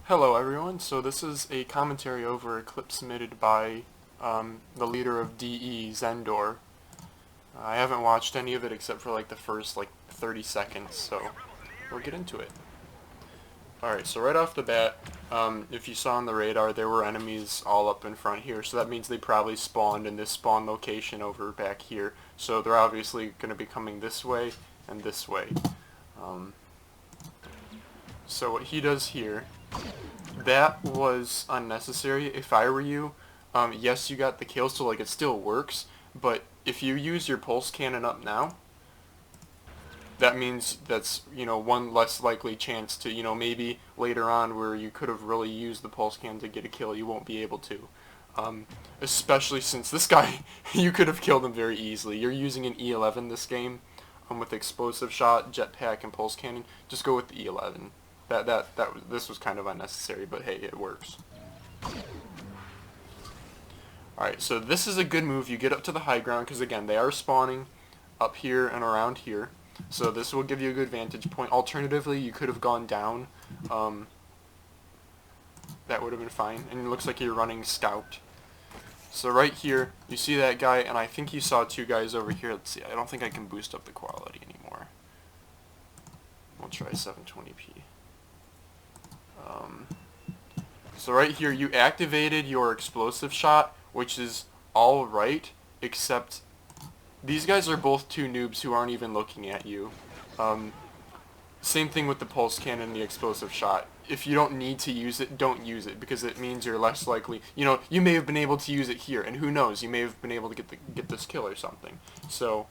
Hello everyone, so this is a commentary over a clip submitted by the leader of DE-Xendor. I haven't watched any of it except for like the first 30 seconds, so we'll get into it. Alright, so right off the bat, if you saw on the radar, there were enemies all up in front here, so that means they probably spawned in this spawn location over back here, so they're obviously going to be coming this way and this way. So what he does here, that was unnecessary. If I were you, yes, you got the kill, so like it still works, but if you use your pulse cannon up now, that means that's, one less likely chance to, maybe later on where you could have really used the pulse cannon to get a kill, you won't be able to. Especially since this guy, you could have killed him very easily. You're using an E11 this game, with explosive shot, jetpack, and pulse cannon. Just go with the E11. This was kind of unnecessary, but hey, it works. Alright, so this is a good move. You get up to the high ground, because again, they are spawning up here and around here. So this will give you a good vantage point. Alternatively, you could have gone down. That would have been fine. And it looks like you're running scout. So right here, you see that guy, and I think you saw two guys over here. Let's see, I don't think I can boost up the quality anymore. We'll try 720p. So right here, you activated your explosive shot, which is alright, except these guys are both two noobs who aren't even looking at you. Same thing with the pulse cannon and the explosive shot. If you don't need to use it, don't use it, because it means you're less likely. You may have been able to use it here, and who knows, you may have been able to get this kill or something. So,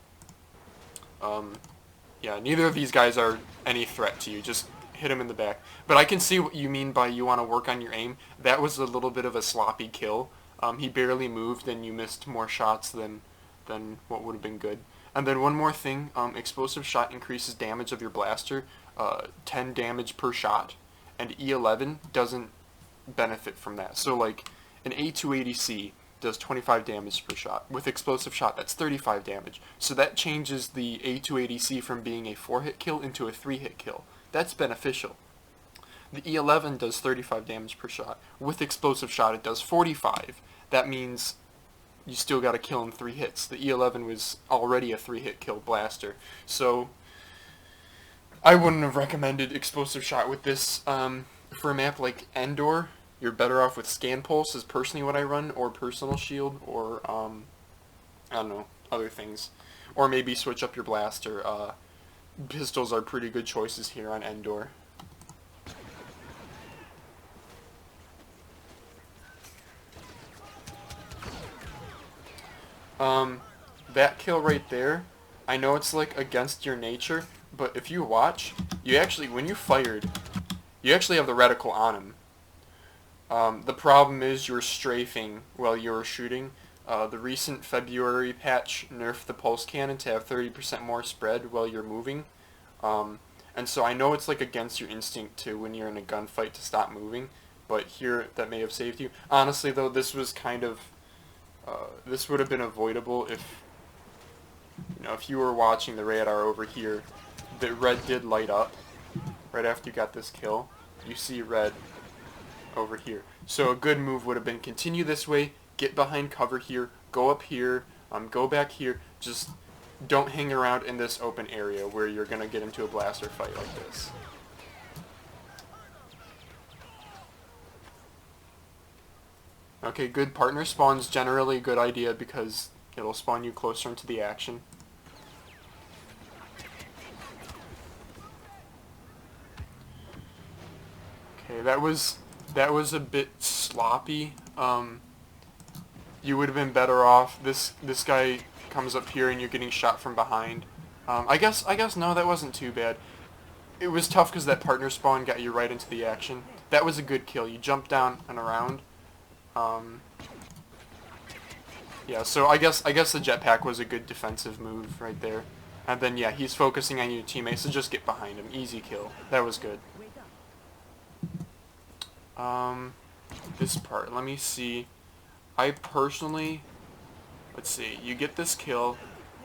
yeah, neither of these guys are any threat to you. Just hit him in the back. But I can see what you mean by you want to work on your aim. That was a little bit of a sloppy kill. He barely moved, and you missed more shots than what would have been good. And then one more thing, explosive shot increases damage of your blaster, 10 damage per shot, and E11 doesn't benefit from that. So like an A280C does 25 damage per shot. With explosive shot, that's 35 damage. So that changes the A280C from being a 4-hit kill into a 3-hit kill. That's beneficial. The E11 does 35 damage per shot. With explosive shot, it does 45. That means you still got to kill in 3 hits. The E11 was already a 3-hit kill blaster. So I wouldn't have recommended explosive shot with this. For a map like Endor, you're better off with scan pulse is personally what I run, or personal shield, or I don't know, other things. Or maybe switch up your blaster. Pistols are pretty good choices here on Endor. That kill right there, I know it's like against your nature, but if you watch, you actually, when you fired, you actually have the reticle on him. The problem is you're strafing while you were shooting. The recent February patch nerfed the pulse cannon to have 30% more spread while you're moving. And so I know it's like against your instinct to, when you're in a gunfight, to stop moving, but here that may have saved you. Honestly though, this was kind of, this would have been avoidable if you were watching the radar over here. The red did light up right after you got this kill. You see red over here. So a good move would have been continue this way, get behind cover here, go up here, go back here. Just don't hang around in this open area where you're going to get into a blaster fight like this. Okay, good partner spawn's generally a good idea because it'll spawn you closer into the action. Okay, that was a bit sloppy. You would have been better off. This guy comes up here and you're getting shot from behind. I guess no, that wasn't too bad. It was tough because that partner spawn got you right into the action. That was a good kill. You jumped down and around. Yeah, so I guess the jetpack was a good defensive move right there. And then yeah, he's focusing on your teammates, so just get behind him. Easy kill. That was good. This part, let me see. I personally, let's see, you get this kill,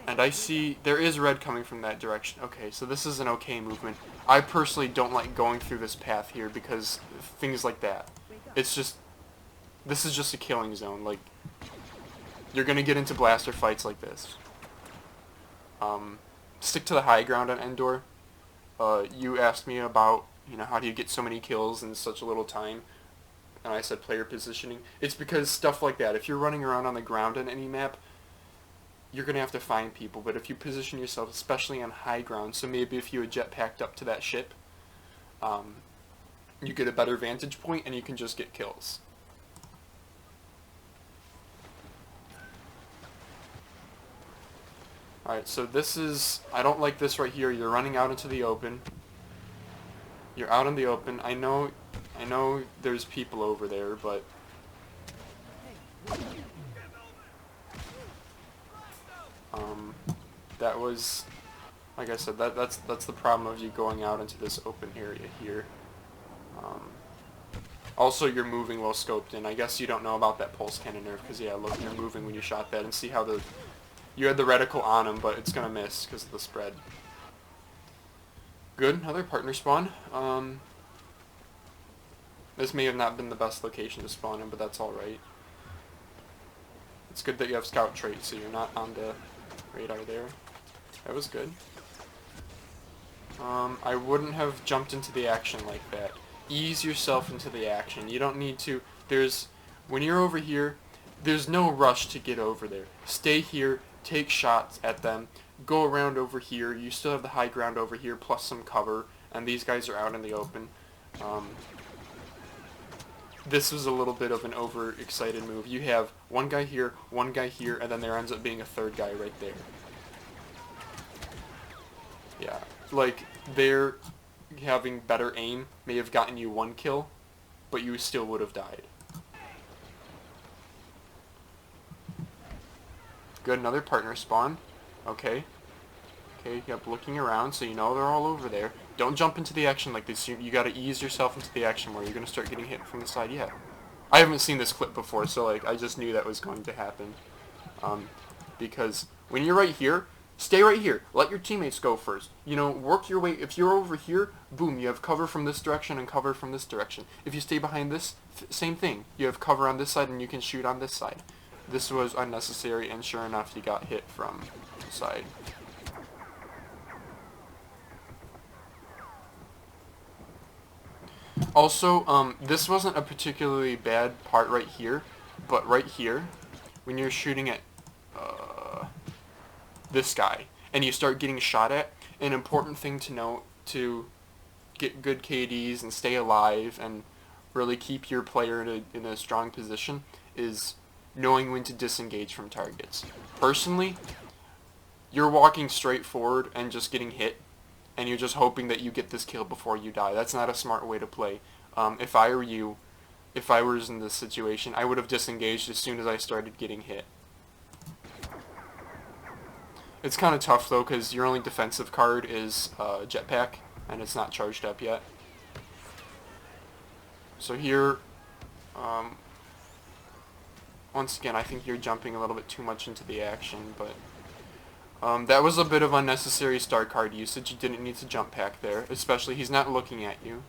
And I see there is red coming from that direction. Okay, so this is an okay movement. I personally don't like going through this path here because things like that. It's just, this is just a killing zone. Like, you're gonna get into blaster fights like this. Stick to the high ground on Endor. You asked me about, how do you get so many kills in such a little time? And I said player positioning. It's because stuff like that. If you're running around on the ground on any map, you're going to have to find people. But if you position yourself, especially on high ground, so maybe if you had jetpacked up to that ship, you get a better vantage point and you can just get kills. Alright, so this is, I don't like this right here. You're running out into the open. You're out in the open. I know there's people over there, but that was, like I said, that's the problem of you going out into this open area here. Also, you're moving well scoped in. I guess you don't know about that pulse cannon nerf, because yeah, look, you're moving when you shot that, and see how you had the reticle on him, but it's gonna miss because of the spread. Good, another partner spawn. This may have not been the best location to spawn in, but that's alright. It's good that you have scout trait, so you're not on the radar there. That was good. I wouldn't have jumped into the action like that. Ease yourself into the action. You don't need to, when you're over here, there's no rush to get over there. Stay here, take shots at them, go around over here. You still have the high ground over here, plus some cover, and these guys are out in the open. This was a little bit of an overexcited move. You have one guy here, and then there ends up being a third guy right there. Yeah, like, they're having better aim may have gotten you one kill, but you still would have died. Good, another partner spawn. Okay. Okay, yep, looking around, so you know they're all over there. Don't jump into the action like this. You gotta ease yourself into the action where you're gonna start getting hit from the side. Yeah. I haven't seen this clip before, so like, I just knew that was going to happen. Because when you're right here, stay right here. Let your teammates go first. Work your way. If you're over here, boom, you have cover from this direction and cover from this direction. If you stay behind this, same thing. You have cover on this side and you can shoot on this side. This was unnecessary, and sure enough, you got hit from the side. Also, this wasn't a particularly bad part right here, but right here, when you're shooting at this guy, and you start getting shot at, an important thing to note to get good KDs and stay alive and really keep your player in a strong position is knowing when to disengage from targets. Personally, you're walking straight forward and just getting hit, and you're just hoping that you get this kill before you die. That's not a smart way to play. If I were you, if I was in this situation, I would have disengaged as soon as I started getting hit. It's kind of tough though, because your only defensive card is jetpack, and it's not charged up yet. So here, once again, I think you're jumping a little bit too much into the action, but that was a bit of unnecessary star card usage. You didn't need to jump pack there, especially he's not looking at you.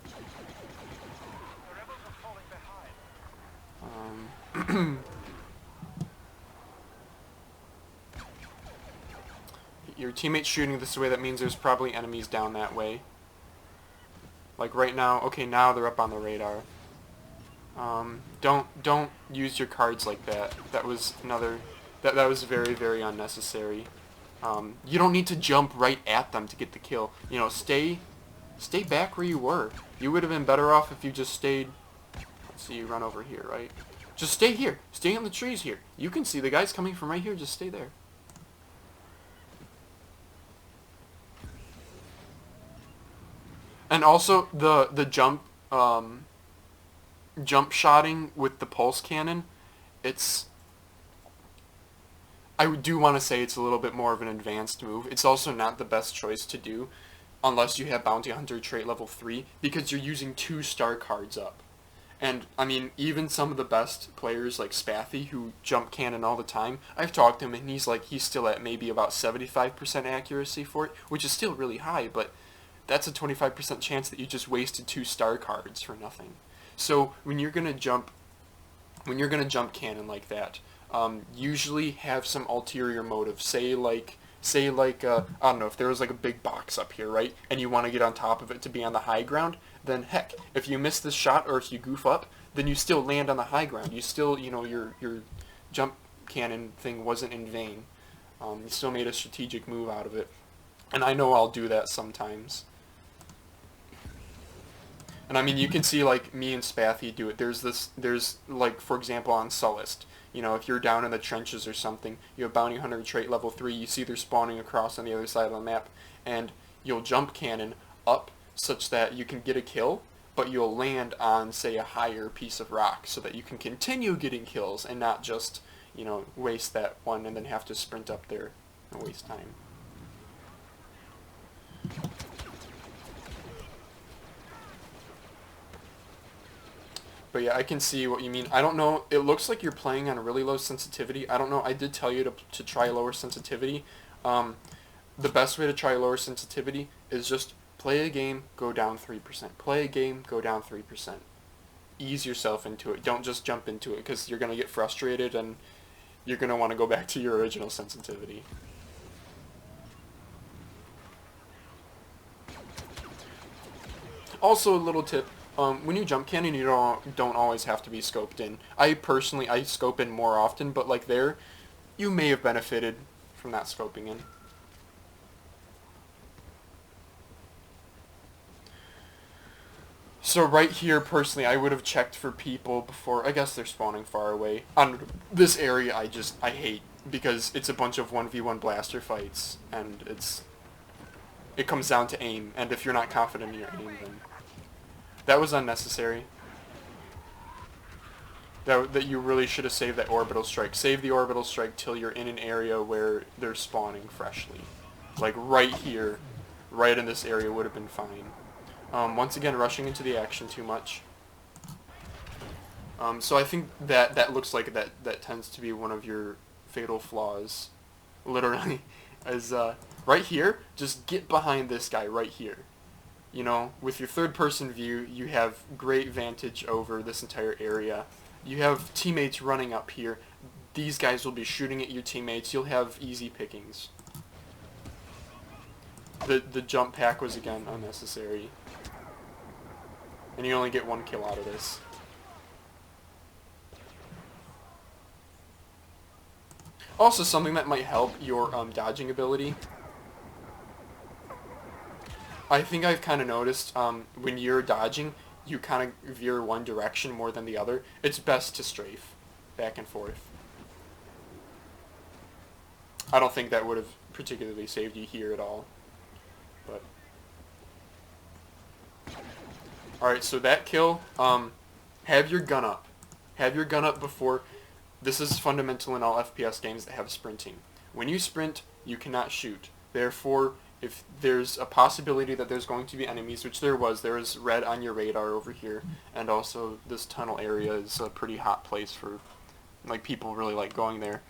Your teammate's shooting this way, that means there's probably enemies down that way. Like right now, okay, now they're up on the radar. Don't use your cards like that. That was that was very, very unnecessary. You don't need to jump right at them to get the kill. Stay back where you were. You would have been better off if you just stayed. Let's see, you run over here, right? Just stay here. Stay in the trees here. You can see the guys coming from right here. Just stay there. And also the jump shotting with the pulse cannon, I do want to say it's a little bit more of an advanced move. It's also not the best choice to do unless you have Bounty Hunter trait level 3, because you're using 2 star cards up. And, I mean, even some of the best players like Spathy, who jump cannon all the time, I've talked to him and he's still at maybe about 75% accuracy for it, which is still really high, but that's a 25% chance that you just wasted 2 star cards for nothing. So when you're gonna jump cannon like that, usually have some ulterior motive. I don't know, if there was like a big box up here, right, and you want to get on top of it to be on the high ground, then heck, if you miss this shot or if you goof up, then you still land on the high ground. You still, your jump cannon thing wasn't in vain. You still made a strategic move out of it. And I know I'll do that sometimes. And I mean, you can see like me and Spathy do it. There's like, for example, on Sullust, if you're down in the trenches or something, you have Bounty Hunter trait level 3, you see they're spawning across on the other side of the map, and you'll jump cannon up such that you can get a kill, but you'll land on, say, a higher piece of rock so that you can continue getting kills and not just, waste that one and then have to sprint up there and waste time. But yeah, I can see what you mean. I don't know, it looks like you're playing on a really low sensitivity. I don't know, I did tell you to try lower sensitivity. The best way to try lower sensitivity is just play a game, go down 3%. Play a game, go down 3%. Ease yourself into it. Don't just jump into it, because you're going to get frustrated and you're going to want to go back to your original sensitivity. Also, a little tip. When you jump cannon, you don't always have to be scoped in. I scope in more often, but like there, you may have benefited from that scoping in. So right here, personally, I would have checked for people before. I guess they're spawning far away. On this area, I hate, because it's a bunch of 1v1 blaster fights, and it comes down to aim, and if you're not confident in your aim, then that was unnecessary. That you really should have saved that orbital strike. Save the orbital strike till you're in an area where they're spawning freshly. Like right here, right in this area would have been fine. Once again, rushing into the action too much. So I think that looks like that tends to be one of your fatal flaws, literally, as right here, just get behind this guy right here. With your third-person view, you have great vantage over this entire area. You have teammates running up here. These guys will be shooting at your teammates. You'll have easy pickings. The jump pack was, again, unnecessary. And you only get 1 kill out of this. Also, something that might help your dodging ability. I think I've kind of noticed when you're dodging, you kind of veer one direction more than the other. It's best to strafe back and forth. I don't think that would have particularly saved you here at all. But alright, so that kill, have your gun up. Have your gun up before. This is fundamental in all FPS games that have sprinting. When you sprint, you cannot shoot. Therefore, if there's a possibility that there's going to be enemies, which there was red on your radar over here, and also this tunnel area is a pretty hot place for, like, people really like going there.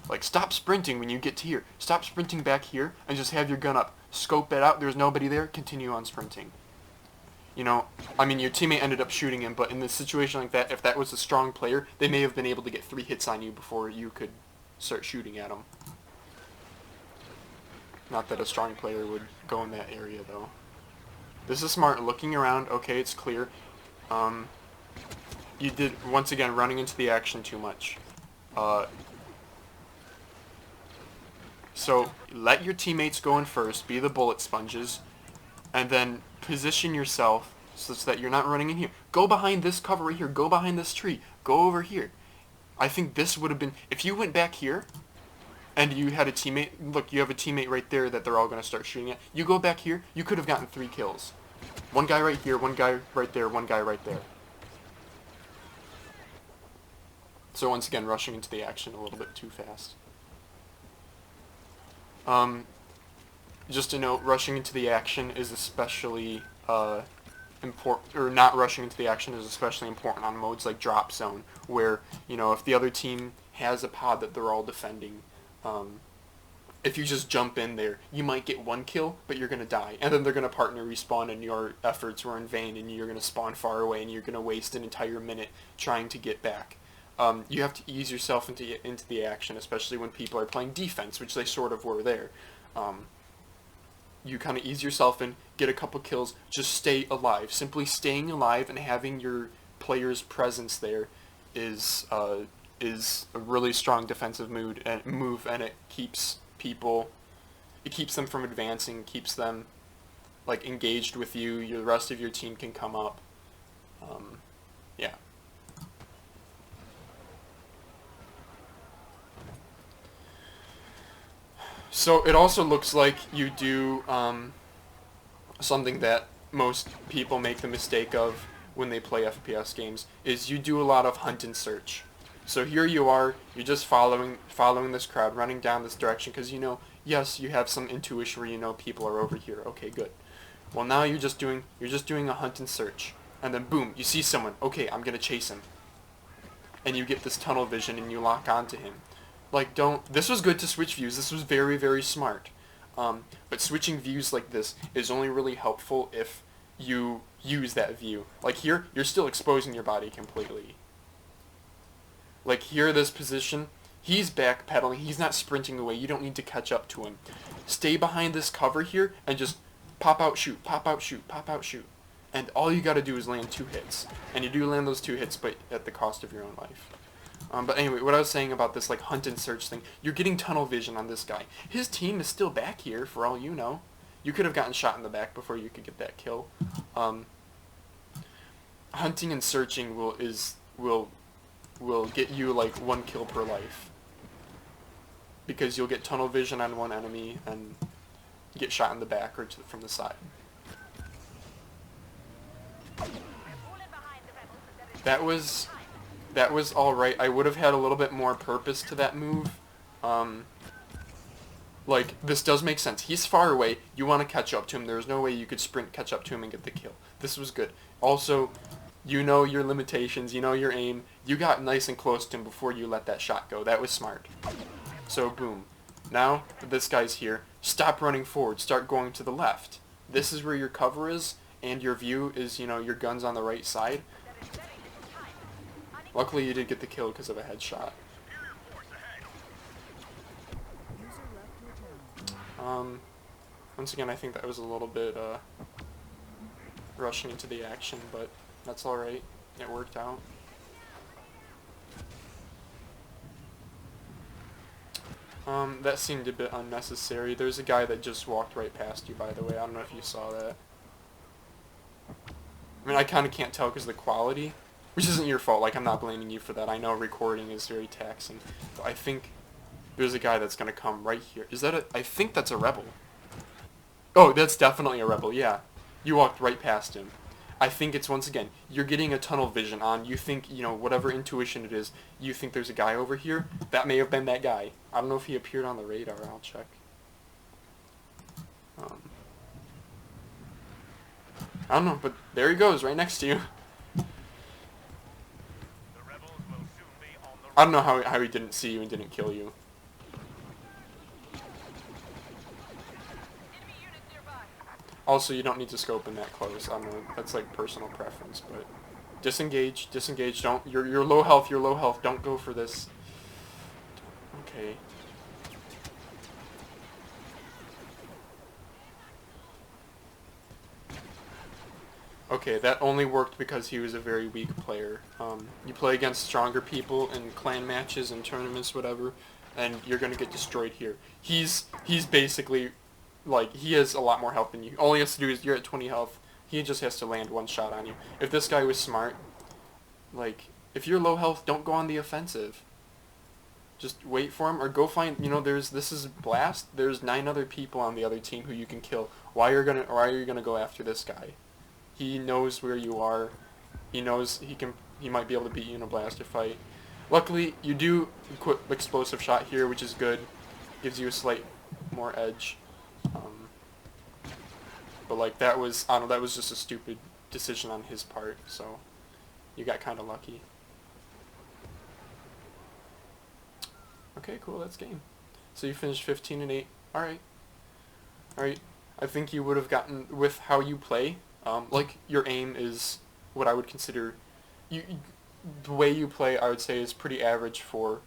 Like, stop sprinting when you get to here. Stop sprinting back here, and just have your gun up. Scope it out, there's nobody there, continue on sprinting. I mean, your teammate ended up shooting him, but in a situation like that, if that was a strong player, they may have been able to get 3 hits on you before you could start shooting at them. Not that a strong player would go in that area, though. This is smart. Looking around, okay, it's clear. You did, once again, running into the action too much. So, let your teammates go in first, be the bullet sponges, and then position yourself such that you're not running in here. Go behind this cover right here. Go behind this tree. Go over here. I think this would have been, if you went back here, and you had a teammate, look, you have a teammate right there that they're all going to start shooting at. You go back here, you could have gotten 3 kills. One guy right here, one guy right there, one guy right there. So once again, rushing into the action a little bit too fast. Just a note, rushing into the action is especially important, or not rushing into the action is especially important on modes like Drop Zone, where, you know, if the other team has a pod that they're all defending, if you just jump in there, you might get one kill, but you're going to die. And then they're going to partner respawn and your efforts were in vain and you're going to spawn far away and you're going to waste an entire minute trying to get back. You have to ease yourself into the action, especially when people are playing defense, which they sort of were there. You kind of ease yourself in, get a couple kills, just stay alive. Simply staying alive and having your player's presence there is a really strong defensive move, and it keeps them from advancing, keeps them like engaged with you. The rest of your team can come up. Yeah. So it also looks like you do something that most people make the mistake of when they play FPS games, is you do a lot of hunt and search. So here you are, you're just following this crowd, running down this direction, because you know, yes, you have some intuition where you know people are over here. Okay, good. Well, now you're just doing a hunt and search, and then boom, you see someone. Okay, I'm gonna chase him, and you get this tunnel vision and you lock onto him. Like, this was good to switch views. This was very, very smart. But switching views like this is only really helpful if you use that view. Like here, you're still exposing your body completely. Like here, this position, he's backpedaling. He's not sprinting away. You don't need to catch up to him. Stay behind this cover here and just pop out, shoot, pop out, shoot, pop out, shoot. And all you gotta do is land 2 hits. And you do land those 2 hits, but at the cost of your own life. But anyway, what I was saying about this like hunt and search thing, you're getting tunnel vision on this guy. His team is still back here, for all you know. You could have gotten shot in the back before you could get that kill. Hunting and searching will get you like 1 kill per life, because you'll get tunnel vision on one enemy and get shot in the back or from the side. That was alright. I would have had a little bit more purpose to that move. Like, this does make sense. He's far away. You want to catch up to him. There's no way you could sprint, catch up to him, and get the kill. This was good. Also, you know your limitations. You know your aim. You got nice and close to him before you let that shot go. That was smart. So, boom. Now, this guy's here. Stop running forward. Start going to the left. This is where your cover is, and your view is, you know, your gun's on the right side. Luckily, you did get the kill because of a headshot. Once again, I think that was a little bit rushing into the action, but that's alright. It worked out. That seemed a bit unnecessary. There's a guy that just walked right past you, by the way. I don't know if you saw that. I mean, I kind of can't tell because of the quality. Which isn't your fault, like, I'm not blaming you for that. I know recording is very taxing. But I think there's a guy that's gonna come right here. Is that I think that's a rebel. Oh, that's definitely a rebel, yeah. You walked right past him. I think it's, once again, you're getting a tunnel vision on. You think, you know, whatever intuition it is, you think there's a guy over here. That may have been that guy. I don't know if he appeared on the radar. I'll check. I don't know, but there he goes, right next to you. I don't know how he didn't see you and didn't kill you. Also, you don't need to scope in that close. I don't know, that's like personal preference, but disengage, don't, you're low health, don't go for this. Okay. Okay, that only worked because he was a very weak player. You play against stronger people in clan matches and tournaments, whatever, and you're gonna get destroyed here. He's basically, like, he has a lot more health than you. All he has to do is, you're at 20 health, he just has to land 1 shot on you. If this guy was smart, like, if you're low health, don't go on the offensive. Just wait for him, or go find, you know, this is Blast, there's 9 other people on the other team who you can kill. Why are you gonna go after this guy? He knows where you are. He knows he might be able to beat you in a blaster fight. Luckily, you do quick explosive shot here, which is good. Gives you a slight more edge. But like, that was, I don't know, that was just a stupid decision on his part, so you got kind of lucky. Okay, cool, that's game. So you finished 15-8. Alright. Alright. I think you would have gotten, with how you play, like, your aim is what I would consider, the way you play, I would say, is pretty average for,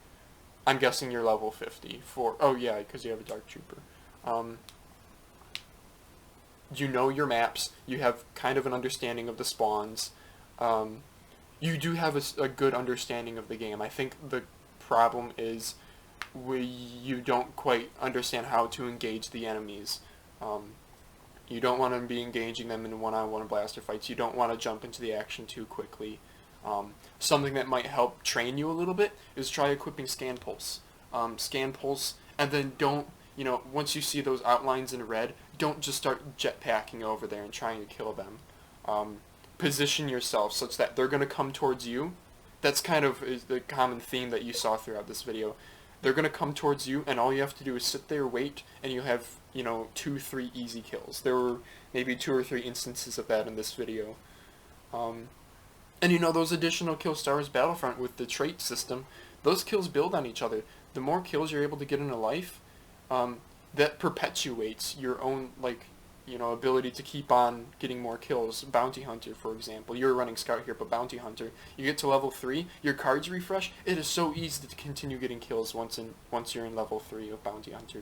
I'm guessing you're level 50, for, oh yeah, because you have a Dark Trooper. You know your maps, you have kind of an understanding of the spawns, you do have a good understanding of the game. I think the problem is you don't quite understand how to engage the enemies. You don't want to be engaging them in one-on-one blaster fights. You don't want to jump into the action too quickly. Something that might help train you a little bit is try equipping Scan Pulse. Scan Pulse, and then don't, once you see those outlines in red, don't just start jetpacking over there and trying to kill them. Position yourself such that they're going to come towards you. That's kind of is the common theme that you saw throughout this video. They're going to come towards you, and all you have to do is sit there, wait, and you have, 2-3 easy kills. There were maybe 2 or 3 instances of that in this video. And those additional kill stars Battlefront with the trait system, those kills build on each other. The more kills you're able to get in a life, that perpetuates your own, ability to keep on getting more kills. Bounty Hunter, for example. You're running Scout here, but Bounty Hunter. You get to level 3, your cards refresh. It is so easy to continue getting kills once you're in level 3 of Bounty Hunter.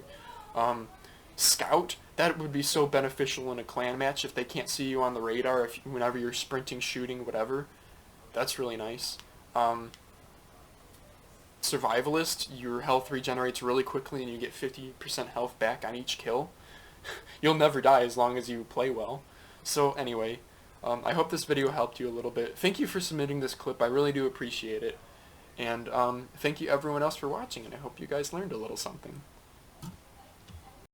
Scout, that would be so beneficial in a clan match if they can't see you on the radar, whenever you're sprinting, shooting, whatever. That's really nice. Survivalist, your health regenerates really quickly and you get 50% health back on each kill. You'll never die as long as you play well. So anyway, I hope this video helped you a little bit. Thank you for submitting this clip. I really do appreciate it. And thank you everyone else for watching, and I hope you guys learned a little something.